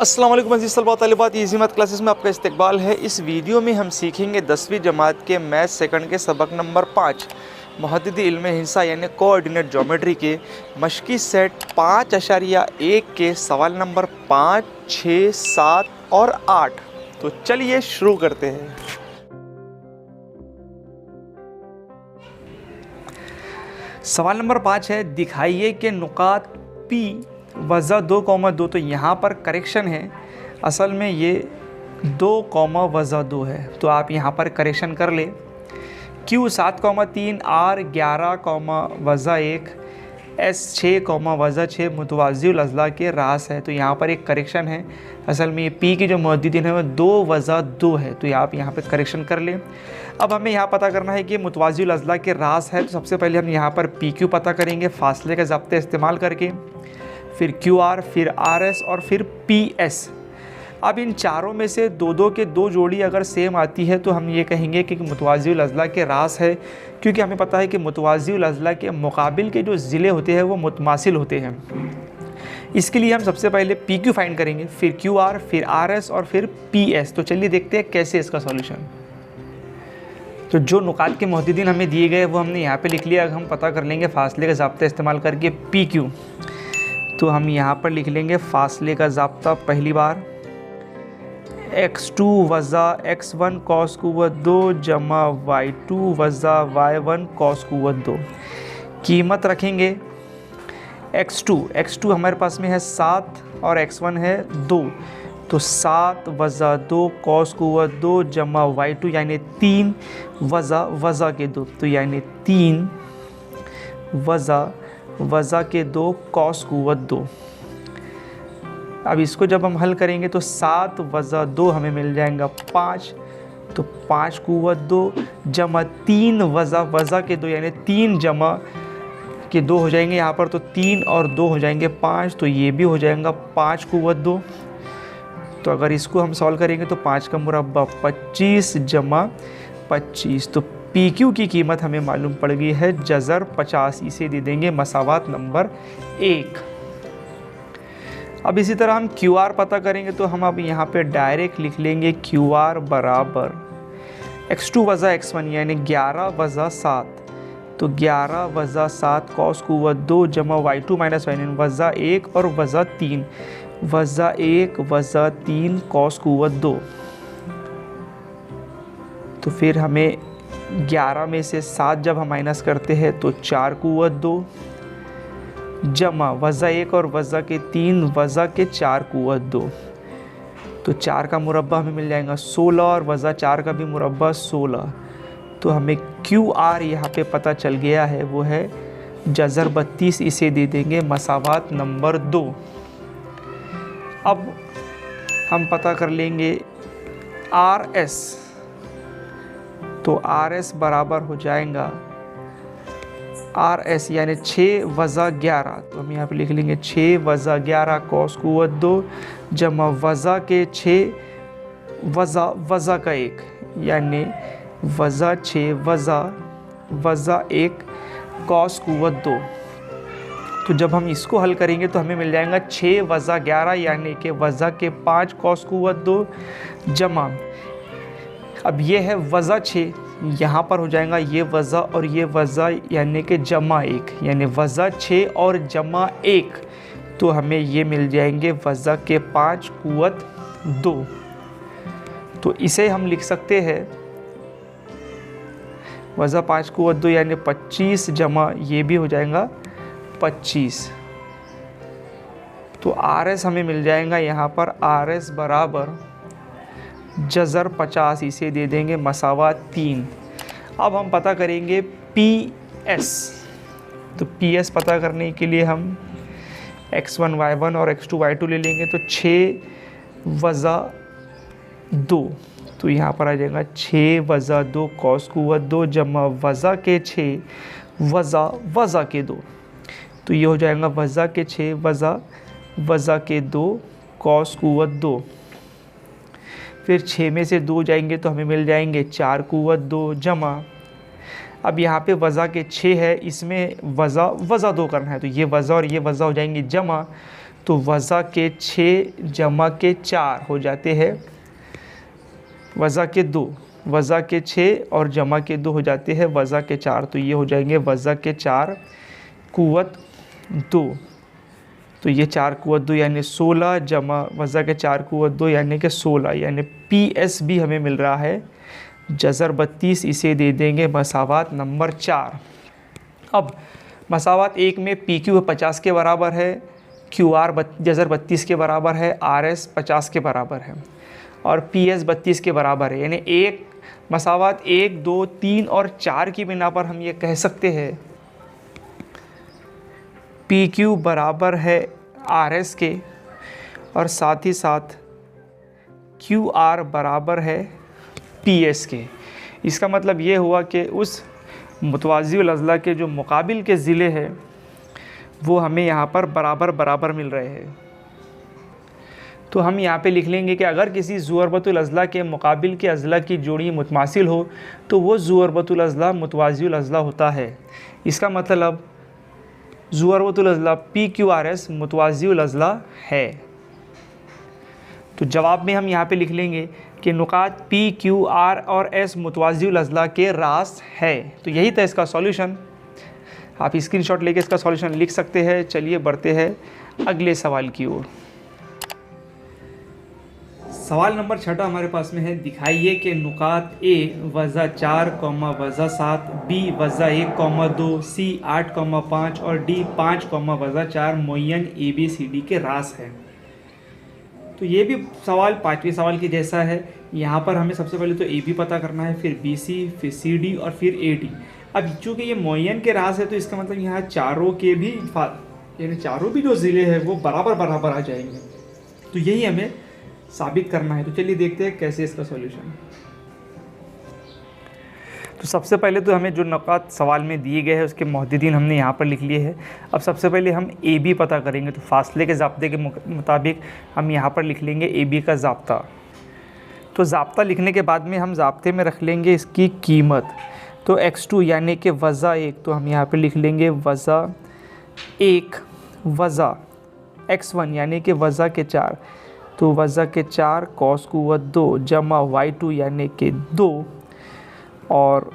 अस्सलाम वालेकुम अज़ीज़ तलबा तालिबात, इज़ी मैथ क्लासेस में आपका इस्तकबाल है। इस वीडियो में हम सीखेंगे 10वीं जमात के मैथ सेकंड के सबक नंबर 5 मुहद्दिदी इल्म हिंसा यानी कोऑर्डिनेट ज्योमेट्री के मशक़ी सेट 5.1 के सवाल नंबर 5, 6, 7 और 8। तो चलिए शुरू करते हैं। सवाल नंबर 5 है, दिखाइए कि नुकात P वज़ा 2,2। तो यहाँ पर करेक्शन है, असल में ये 2, वज़ा 2 है, तो आप यहाँ पर करेक्शन कर ले। Q 7,3, R 11, वज़ा 1, S 6, वज़ा 6 मुतवाज़िउल अज़ला के रास है। तो यहाँ पर एक करेक्शन है, असल में ये P की जो मुहद्दिदीन है वो 2 वज़ा 2 है, तो आप यहाँ पे करेक्शन कर लें। अब हमें यहाँ पता करना है कि मुतवाज़िउल अज़ला के रास है, तो सबसे पहले हम यहाँ पर PQ पता करेंगे फासले के ज़ाब्ते इस्तेमाल करके, फिर QR, फिर RS और फिर PS। अब इन चारों में से दो के दो जोड़ी अगर सेम आती है तो हम ये कहेंगे कि मुतवाज़िउल अज़ला के रास है, क्योंकि हमें पता है कि मुतवाज़िउल अज़ला के मुकाबिल के जो ज़िले होते हैं वो मुतमासिल होते हैं। इसके लिए हम सबसे पहले PQ फाइंड करेंगे, फिर QR, फिर RS और फिर PS। तो चलिए देखते हैं कैसे इसका सॉल्यूशन। तो जो नुकात के मुहद्दिदीन हमें दिए गए वो हमने यहाँ पे लिख लिया। हम पता कर लेंगे फासले का ज़ाब्ता इस्तेमाल करके PQ। तो हम यहाँ पर लिख लेंगे फासले का ज़ाब्ता पहली बार x2 वज़ा x1 कॉस कुव्वत 2 जमा y2 वज़ा y1 कॉस कुव्वत 2। कीमत रखेंगे x2 हमारे पास में है 7 और x1 है 2, तो 7 वज़ा 2 कॉस कुव्वत 2 जमा y2 यानी 3 वज़ा के 2, तो यानी 3 वज़ा के 2 कॉस कुव्वत 2। अब इसको जब हम हल करेंगे तो 7 वज़ा 2 हमें मिल जाएगा 5, तो 5 कुव्वत 2 जमा 3 वज़ा के 2 यानी 3 जमा के 2 हो जाएंगे यहाँ पर, तो 3 और 2 हो जाएंगे 5, तो ये भी हो जाएगा 5 कुव्वत 2। तो अगर इसको हम सॉल्व करेंगे तो 5 का मुरब्बा 25 जमा 25, तो PQ की कीमत हमें मालूम पड़ गई है जज़र 50। इसे दे देंगे मसावात नंबर 1। अब इसी तरह हम QR पता करेंगे, तो हम अब यहाँ पे डायरेक्ट लिख लेंगे QR बराबर x2 वज़ा x1 यानी 11 वज़ा 7, तो 11 वज़ा 7 कॉस कुव्वत 2 जमा y2 माइनस y1 वज़ा 1 और वज़ा 3, वज़ा 1 वज़ा 3 कॉस कुव्वत 2। तो फिर हमें 11 में से 7 जब हम माइनस करते हैं तो 4 कुव्वत 2 जमा वज़ा 1 और वज़ा के 3 वज़ा के 4 कुव्वत 2, तो 4 का मुरब्बा हमें मिल जाएगा 16 और वज़ा 4 का भी मुरब्बा 16। तो हमें QR यहाँ पे पता चल गया है, वो है जज़र 32। इसे दे देंगे मसावात नंबर 2। अब हम पता कर लेंगे RS, तो RS बराबर हो जाएगा RS यानी 6 वज़ा 11, तो हम यहाँ पे लिख लेंगे 6 वज़ा 11 कॉस कुव्वत 2 जमा वज़ा के 6 वज़ा का 1 यानी वज़ा 6 वज़ा 1 कॉस कुव्वत 2। तो जब हम इसको हल करेंगे तो हमें मिल जाएगा 6 वज़ा 11 यानी कि वज़ा के 5 कॉस कुव्वत 2 जमा, अब ये है वज़ा 6, यहाँ पर हो जाएगा ये वज़ा और ये वज़ा यानी कि जमा 1, यानी वज़ा 6 और जमा 1, तो हमें ये मिल जाएंगे वज़ा के 5 कुव्वत 2। तो इसे हम लिख सकते हैं वज़ा 5 कुव्वत 2 यानी 25 जमा ये भी हो जाएगा 25। तो RS हमें मिल जाएगा यहाँ पर RS बराबर जज़र 50। इसे दे देंगे मसावात 3। अब हम पता करेंगे PS। तो PS पता करने के लिए हम x1 y1 और x2 y2 ले लेंगे, तो 6 वज़ा 2, तो यहाँ पर आ जाएगा 6 वज़ा 2 कॉस कुव्वत 2 जमा वज़ा के 6 वज़ा के 2, तो ये हो जाएगा वज़ा के 6 वज़ा के 2 कॉस कुव्वत 2। फिर 6 में से 2 जाएंगे तो हमें मिल जाएंगे 4 कुव्वत 2 जमा, अब यहाँ पे वज़ा के 6 है, इसमें वज़ा 2 करना है, तो ये वज़ा और ये वज़ा हो जाएंगे जमा, तो वज़ा के 6 जमा के 4 हो जाते हैं वज़ा के 2, वज़ा के 6 और जमा के 2 हो जाते हैं वज़ा के 4। तो ये हो जाएंगे वज़ा के 4 क़ुव्वत 2। तो ये 4 क़ुव्वत 2 यानी 16 जमा वज़ा के 4 क़ुव्वत 2 यानी कि 16, यानी PS भी हमें मिल रहा है जज़र 32। इसे दे देंगे मसावात नंबर 4। अब मसावात 1 में PQ 50 के बराबर है, QR जज़र 32 के बराबर है, RS 50 के बराबर है और PS 32 के बराबर है। यानी एक मसावात 1, 2, 3 और 4 की बिना पर हम ये कह सकते हैं PQ बराबर है RS के और साथ ही साथ QR बराबर है PS के। इसका मतलब ये हुआ कि उस मुतवाज़िउल अज़ला के जो मुकाबिल के ज़िले हैं वो हमें यहाँ पर बराबर बराबर मिल रहे हैं। तो हम यहाँ पे लिख लेंगे कि अगर किसी ज़ुअरबतुल अज़ला के मुकाबिल के अज़ला की जोड़ी मुतमासिल हो तो वो ज़ुअरबतुल अज़ला मुतवाज़िउल अज़ला होता है। इसका मतलब ज़ुअरबतुल अज़ला PQRS मुतवाज़िउल अज़ला है। तो जवाब में हम यहाँ पे लिख लेंगे कि नुकात PQR और S मुतवाज़िउल अज़ला के रास है। तो यही था इसका सॉल्यूशन। आप स्क्रीनशॉट लेके इसका सॉल्यूशन लिख सकते हैं। चलिए बढ़ते हैं अगले सवाल की ओर। सवाल नंबर 6 हमारे पास में है, दिखाइए कि नुकात A वज़ा 4, वज़ा 7, B वज़ा 1, 2, C 8, 5 और D 5, वज़ा 4 मुअय्यन ABCD के रास है। तो ये भी सवाल 5वें सवाल के जैसा है। यहाँ पर हमें सबसे पहले तो AB पता करना है, फिर BC, फिर CD और फिर AD। अब चूँकि ये मुअय्यन के रास है तो इसका मतलब यहाँ चारों के भी यानी चारों भी जो ज़िले हैं वो बराबर बराबर आ जाएंगे। तो यही हमें साबित करना है। तो चलिए देखते हैं कैसे इसका सॉल्यूशन। तो सबसे पहले तो हमें जो नुकात सवाल में दिए गए हैं उसके मुहद्दिदीन हमने यहाँ पर लिख लिए हैं। अब सबसे पहले हम AB पता करेंगे। तो फासले के ज़ाब्ते के मुताबिक हम यहाँ पर लिख लेंगे AB का ज़ाब्ता। तो ज़ाब्ता लिखने के बाद में हम ज़ाब्ते में रख लेंगे इसकी कीमत। तो x2 यानी कि वज़ा 1, तो हम यहाँ पर लिख लेंगे वज़ा 1 वज़ा x1 यानी कि वज़ा के 4, तो वज़ा के 4 कॉस क़ुव्वत 2 जमा y2 यानी कि 2 और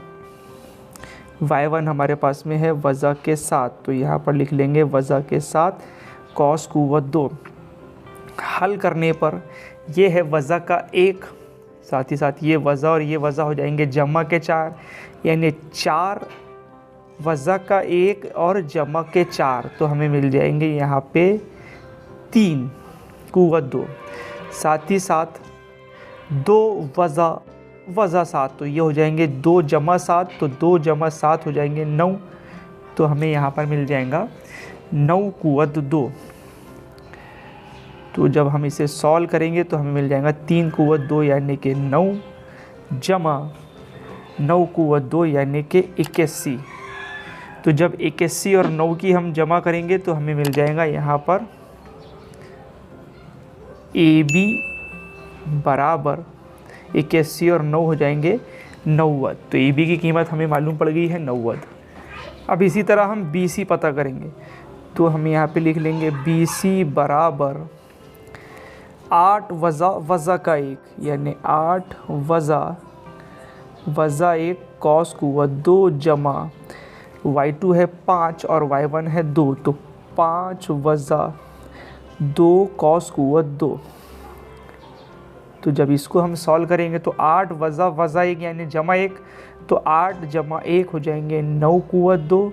y1 हमारे पास में है वज़ा के 7, तो यहाँ पर लिख लेंगे वज़ा के 7 कॉस क़ुव्वत 2। हल करने पर ये है वज़ा का 1, साथ ही साथ ये वज़ा और ये वज़ा हो जाएंगे जमा के 4, यानी 4 वज़ा का 1 और जमा के 4, तो हमें मिल जाएंगे यहाँ पे 3 क़ुव्वत 2। साथ ही साथ 2 वज़ा 7, तो ये हो जाएंगे 2 जमा 7, तो 2 जमा 7 हो जाएंगे 9, तो हमें यहाँ पर मिल जाएगा 9 क़ुव्वत 2। तो जब हम इसे सॉल्व करेंगे तो हमें मिल जाएगा 3 क़ुव्वत 2 यानी कि 9 जमा 9 क़ुव्वत 2 यानी कि 81। तो जब 81 और 9 की हम जमा करेंगे तो हमें मिल जाएगा यहाँ पर AB बराबर 81 और 9 हो जाएंगे 90। तो AB की कीमत हमें मालूम पड़ गई है 90। अब इसी तरह हम BC पता करेंगे। तो हम यहाँ पे लिख लेंगे BC बराबर 8 वज़ा का 1 यानी 8 वज़ा 1 कॉस क़ुव्वत 2 जमा y2 है 5 और y1 है 2, तो 5 वज़ा 2 कॉस क़ुव्वत 2। तो जब इसको हम सॉल्व करेंगे तो 8 वज़ा 1 यानी जमा 1, तो 8 जमा 1 हो जाएंगे 9 क़ुव्वत 2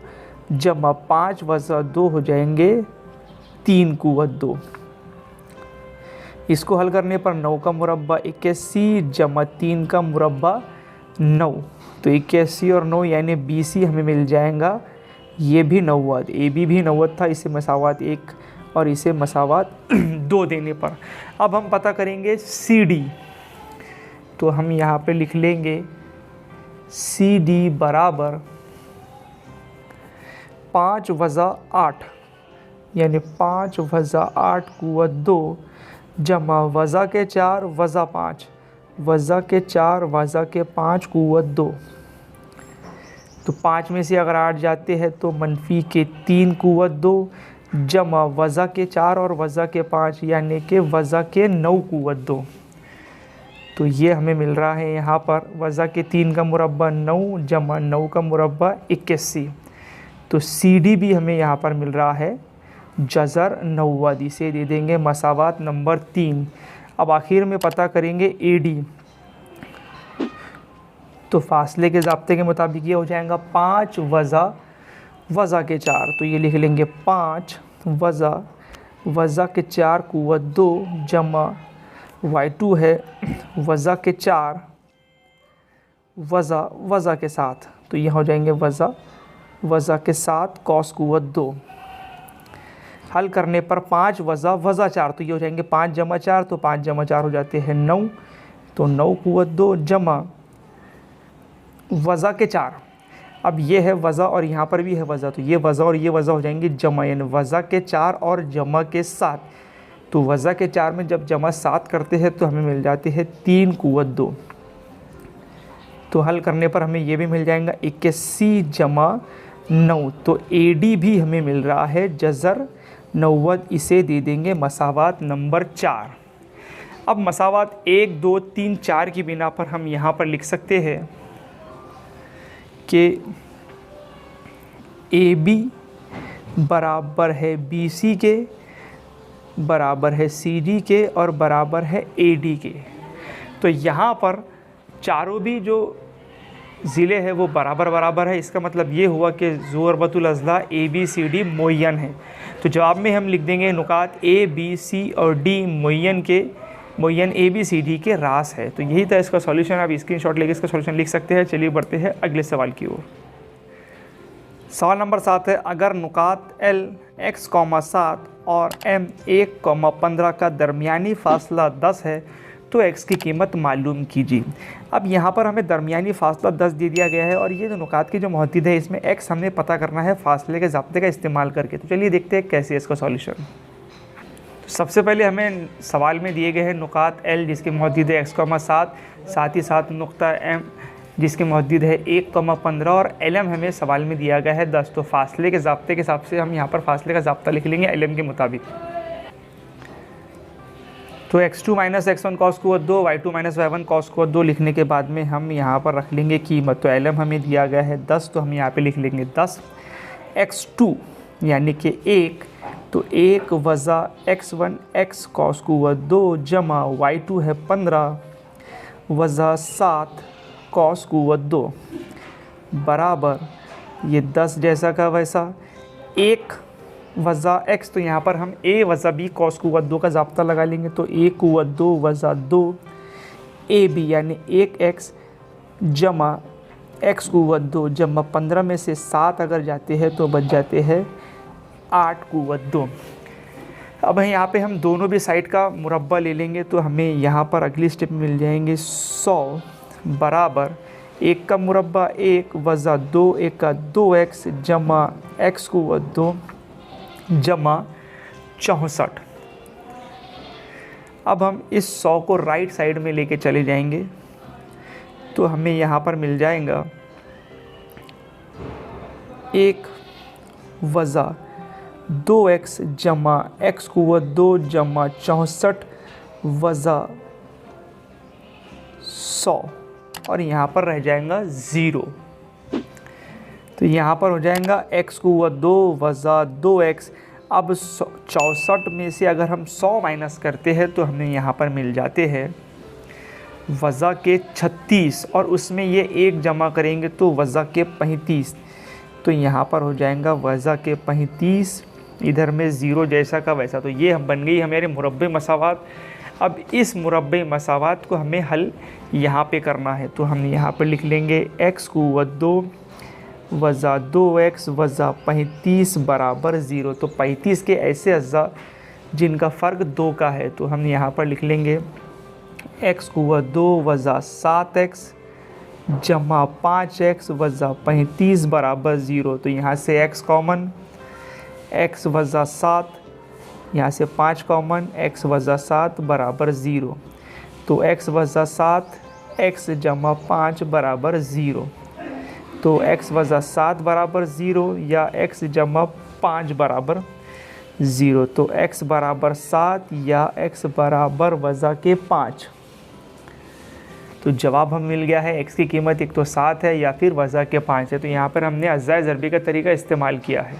जमा 5 वज़ा 2 हो जाएंगे 3 क़ुव्वत 2। इसको हल करने पर 9 का मुरब्बा 81 जमा 3 का मुरब्बा 9, तो 81 और 9 यानी BC हमें मिल जाएगा ये भी 90। AB भी 90 था, इसे मसावात 1 और इसे मसावात 2 देने पर। अब हम पता करेंगे CD। तो हम यहाँ पे लिख लेंगे CD बराबर 5 वज़ा 8 यानी 5 वज़ा 8 क़ुव्वत 2 जमा वज़ा के 4 वज़ा 5, वज़ा के 4 वज़ा के 5 क़ुव्वत 2। तो 5 में से अगर 8 जाते हैं तो मनफी के 3 क़ुव्वत 2, जमा वज़ा के 4 और वज़ा के 5 यानी कि वज़ा के 9 क़ुव्वत 2। तो ये हमें मिल रहा है यहाँ पर वज़ा के 3 का मुरब्बा 9 जमा 9 का मुरब्बा 81। तो CD भी हमें यहाँ पर मिल रहा है जज़र 90 से दे देंगे मसावात नंबर 3। अब आखिर में पता करेंगे AD। तो फासले के ज़ाब्ते के मुताबिक ये हो जाएगा 5 वज़ा के 4। तो ये लिख लेंगे 5 वज़ा के 4 क़ुव्वत 2 जमा Y2 है वज़ा के 4 वज़ा के 7। तो ये हो जाएंगे वज़ा के 7 कॉस क़ुव्वत 2। हल करने पर 5 वज़ा 4। तो ये हो जाएंगे 5 जमा 4। तो 5 जमा 4 हो जाते हैं 9। तो 9 क़ुव्वत 2 जमा वज़ा के 4। अब ये है वज़ा और यहाँ पर भी है वज़ा। तो ये वज़ा और ये वज़ा हो जाएंगे जमा, यानी वज़ा के 4 और जमा के 7। तो वज़ा के 4 में जब जमा 7 करते हैं तो हमें मिल जाते हैं 3 क़ुव्वत 2। तो हल करने पर हमें ये भी मिल जाएगा 81 जमा 9। तो AD भी हमें मिल रहा है जज़र 90। इसे दे देंगे मसावात नंबर 4। अब मसावात 1 2 3 4 की बिना पर हम यहाँ पर लिख सकते हैं कि AB बराबर है BC के, बराबर है CD के और बराबर है AD के। तो यहाँ पर चारों भी जो ज़िले हैं वो बराबर है। इसका मतलब ये हुआ कि ज़ुरबतुल अज़ला ABCD मुय्यन है। तो जवाब में हम लिख देंगे नुकात ABC और D मुय्यन ABCD के रास है। तो यही था इसका सॉल्यूशन। आप स्क्रीनशॉट लेके इसका सॉल्यूशन लिख सकते हैं। चलिए बढ़ते हैं अगले सवाल की ओर। सवाल नंबर 7 है, अगर नुकात L x, 7 और M 1,15 का दरमियानी फासला 10 है तो x की कीमत मालूम कीजिए। अब यहाँ पर हमें दरमियानी फासला 10 दे दिया गया है और ये जो नुकात की जो मोहद्दिद है इसमें x हमें पता करना है फासले के ज़ाब्ते का इस्तेमाल करके। तो चलिए देखते हैं कैसे इसका सॉल्यूशन। सबसे पहले हमें सवाल में दिए गए हैं नुकात L जिसकी मोहद्दिद है x, 7, साथ ही साथ नुक्ता M जिसकी मोहद्दिद है 1,15 और LM हमें सवाल में दिया गया है 10। तो फासले के ज़ाब्ते के हिसाब से हम यहाँ पर फासले का ज़ाब्ता लिख लेंगे LM के मुताबिक। तो x2 - x1 cos क़ुव्वत 2 y2 - y1 cos क़ुव्वत 2 लिखने के बाद में हम यहाँ पर रख लेंगे कीमत। तो LM हमें दिया गया है 10। तो हम यहाँ पे लिख लेंगे 10 x2 यानी कि 1। तो 1 वज़ा x1 x कॉस क़ुव्वत 2 जमा y2 है 15 वज़ा 7 कॉस क़ुव्वत 2 बराबर ये 10 जैसा का वैसा 1 वज़ा x। तो यहाँ पर हम a वज़ा b कॉस क़ुव्वत 2 का ज़ाब्ता लगा लेंगे। तो a क़ुव्वत 2 वज़ा 2 ab यानी 1x जमा x क़ुव्वत 2 जमा 15 में से 7 अगर जाते हैं तो बच जाते हैं 8 क़ुव्वत 2। अब यहाँ पे हम दोनों भी साइड का मुरब्बा ले लेंगे तो हमें यहाँ पर अगली स्टेप मिल जाएंगे 100 बराबर 1 का मुरब्बा 1 वज़ा 2 1 का 2x जमा x क़ुव्वत 2 जमा 64। अब हम इस 100 को राइट साइड में लेके चले जाएंगे तो हमें यहाँ पर मिल जाएगा 1 वज़ा 2x जमा x क़ुव्वत 2 जमा 64 वज़ा 100 और यहाँ पर रह जाएगा 0। तो यहाँ पर हो जाएगा x क़ुव्वत 2 वज़ा 2x। अब 64 में से अगर हम 100 माइनस करते हैं तो हमें यहाँ पर मिल जाते हैं वज़ा के 36 और उसमें ये 1 जमा करेंगे तो वज़ा के 35। तो यहाँ पर हो जाएगा वज़ा के 35, इधर में 0 जैसा का वैसा। तो ये हम बन गई हमारे मुरब्बे मसावात। अब इस मुरब्बे मसावात को हमें हल यहाँ पे करना है। तो हम यहाँ पर लिख लेंगे x क़ुव्वत 2 वज़ा 2x वज़ा 35 बराबर 0। तो 35 के ऐसे अज़्ज़ा जिनका फ़र्क 2 का है तो हम यहाँ पर लिख लेंगे x क़ुव्वत 2 वज़ा 7x जमा 5x वज़ा 35 बराबर 0। तो यहाँ से x कॉमन, x वज़ा 7, यहाँ से 5 कॉमन, x वज़ा 7 बराबर 0। तो x वज़ा 7 x जमा 5 बराबर 0। तो x वज़ा 7 बराबर 0 या x जमा 5 बराबर 0। तो x बराबर 7 या x बराबर वज़ा के 5। तो जवाब हमें मिल गया है x की कीमत एक तो 7 है या फिर वज़ा के 5 है। तो यहाँ पर हमने अज़्ज़ाए ज़रबी का तरीका इस्तेमाल किया है।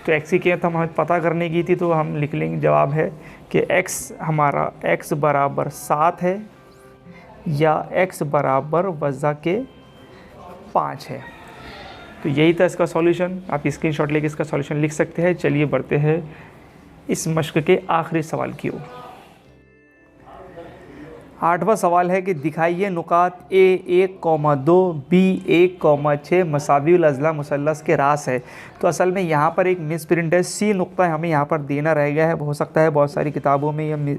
तो x की कीमत हमें पता करने की थी, तो हम लिख लेंगे जवाब है कि x हमारा x बराबर 7 है या x बराबर वज़ा के 5 है। तो यही था इसका सॉल्यूशन। आप स्क्रीनशॉट लेके इसका सॉल्यूशन लिख सकते हैं। चलिए बढ़ते हैं इस मश्क के आखिरी सवाल की ओर। 8वां सवाल है कि दिखाइए नुकात A 1,2 B 1,6 मसावियुल अज़ला मुसल्लस के रास है। तो असल में यहाँ पर एक मिस प्रिंट है, C नुक्ता हमें यहाँ पर देना रह गया है। हो सकता है बहुत सारी किताबों में यह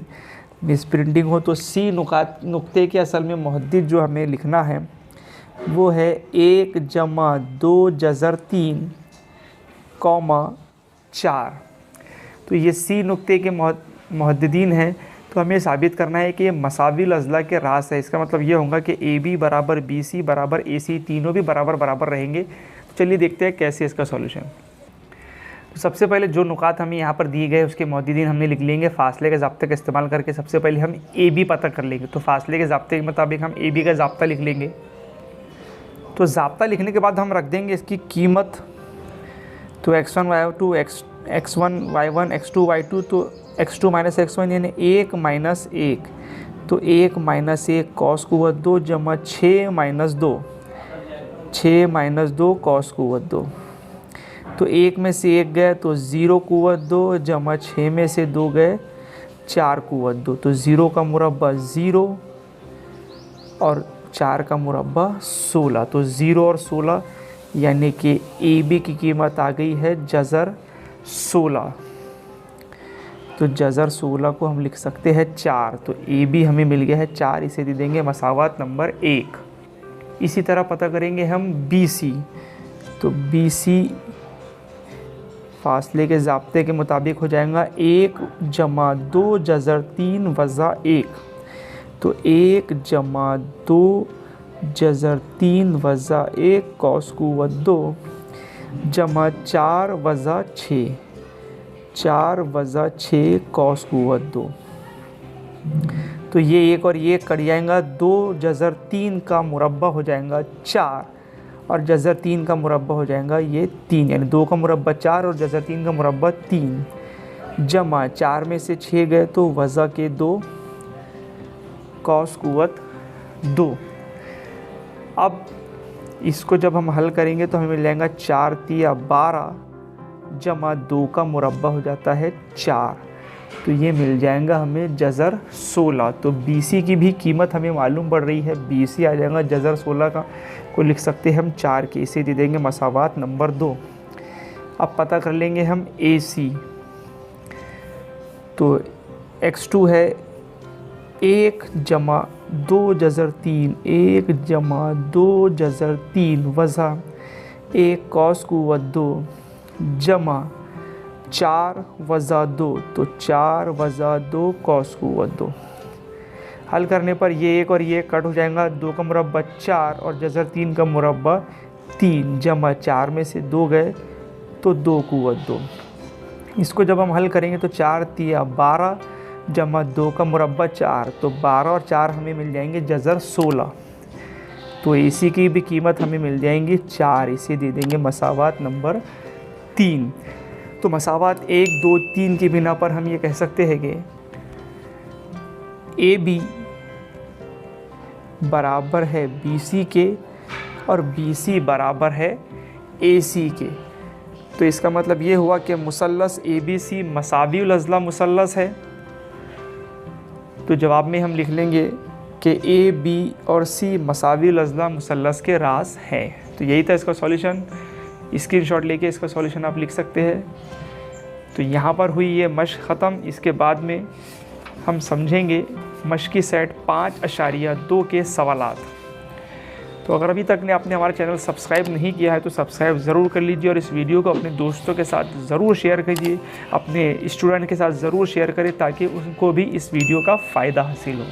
मिस प्रिंटिंग हो। तो C नुक्ते के असल में मुहद्दिद जो हमें लिखना है वो है 1 जमा 2 जज़र 3 कौमा 4। तो ये C नुक्ते के मुहद्दिदीन हैं। तो हमें साबित करना है कि ये मसाविल अज़ला के रास है। इसका मतलब ये होगा कि AB बराबर BC बराबर AC तीनों भी बराबर बराबर रहेंगे। तो चलिए देखते हैं कैसे इसका सॉल्यूशन। तो सबसे पहले जो नुकात हमें यहाँ पर दिए गए उसके मुहद्दिदीन हमने लिख लेंगे। फासले के ज़ाब्ते का इस्तेमाल करके सबसे पहले हम AB पता कर लेंगे। तो फासले के ज़ाब्ते के मुताबिक हम AB का ज़ाब्ता लिख लेंगे। तो ज़ाब्ता लिखने के बाद हम रख देंगे इसकी कीमत। तो x1 y2 x1 y1 x2 y2, तो x2 माइनस x1 यानी 1 माइनस 1। तो 1 माइनस 1 कॉस कुव्वत 2 जमा 6 माइनस 2, 6 माइनस 2 कॉस कुव्वत 2। तो 1 में से 1 गए तो 0 कुव्वत 2 जमा 6 में से 2 गए 4 कुव्वत 2। तो 0 का मुरब्बा 0 और 4 का मुरब्बा 16। तो 0 और 16 यानी कि AB की कीमत आ गई है जज़र 16। तो जज़र 16 को हम लिख सकते हैं 4। तो AB हमें मिल गया है 4, इसे दे देंगे मसावात नंबर 1। इसी तरह पता करेंगे हम BC। तो BC फासले के ज़ाब्ते के मुताबिक हो जाएगा 1 जमा 2 जज़र 3 वज़ा 1। तो 1 जमा 2 जज़र 3 वज़ा 1 कॉस कुव्वत 2 जमा 4 वज़ा 6, 4 वज़ा 6 कॉस कुव्वत 2। तो ये 1 और ये कट जाएगा। 2 जज़र 3 का मुरब्बा हो जाएगा 4 और जज़र 3 का मुरब्बा हो जाएगा ये 3, यानी 2 का मुरब्बा 4 और जज़र 3 का मुरब्बा 3 जमा 4 में से 6 गए तो वज़ा के 2 कॉस कुव्वत 2। अब इसको जब हम हल करेंगे तो हमें मिल जाएगा 4 तिया 12 जमा 2 का मुरब्बा हो जाता है 4। तो ये मिल जाएगा हमें जज़र 16। तो BC की भी कीमत हमें मालूम पड़ रही है। BC आ जाएगा जज़र 16 का को लिख सकते हैं हम 4 के, इसे दे देंगे मसावात नंबर 2। अब पता कर लेंगे हम AC। तो x2 है 1 जमा 2 जज़र 3, 1 जमा 2 जज़र 3 वज़ा 1 कॉस कुव्वत 2 जमा 4 वज़ा 2। तो 4 वज़ा 2 कॉस कुव्वत 2। हल करने पर ये 1 और ये कट हो जाएगा। 2 का मुरब्बा 4 और जज़र 3 का मुरब्बा 3 जमा 4 में से 2 गए तो 2 कुव्वत 2। इसको जब हम हल करेंगे तो 4 तिया 12 जमा 2 का मुरब्बा 4। तो 12 और 4 हमें मिल जाएंगे जज़र 16। तो AC की भी कीमत हमें मिल जाएंगी 4, इसे दे देंगे मसावात नंबर 3। तो मसावात 1, 2, 3 की बिना पर हम ये कह सकते हैं कि AB बराबर है BC के और BC बराबर है AC के। तो इसका मतलब ये हुआ कि मुसल्लस ABC मसावियुल अज़ला मुसल्लस है। तो जवाब में हम लिख लेंगे कि A, B और C मसावियुल अज़ला मुसल्लस के रास हैं। तो यही था इसका सॉल्यूशन। स्क्रीनशॉट लेके इसका सॉल्यूशन आप लिख सकते हैं। तो यहाँ पर हुई ये मश्क ख़त्म। इसके बाद में हम समझेंगे मश्की सेट 5.2 के सवालात। तो अगर अभी तक ने आपने हमारा चैनल सब्सक्राइब नहीं किया है तो सब्सक्राइब ज़रूर कर लीजिए और इस वीडियो को अपने दोस्तों के साथ ज़रूर शेयर कीजिए, अपने स्टूडेंट के साथ ज़रूर शेयर करें ताकि उनको भी इस वीडियो का फ़ायदा हासिल हो।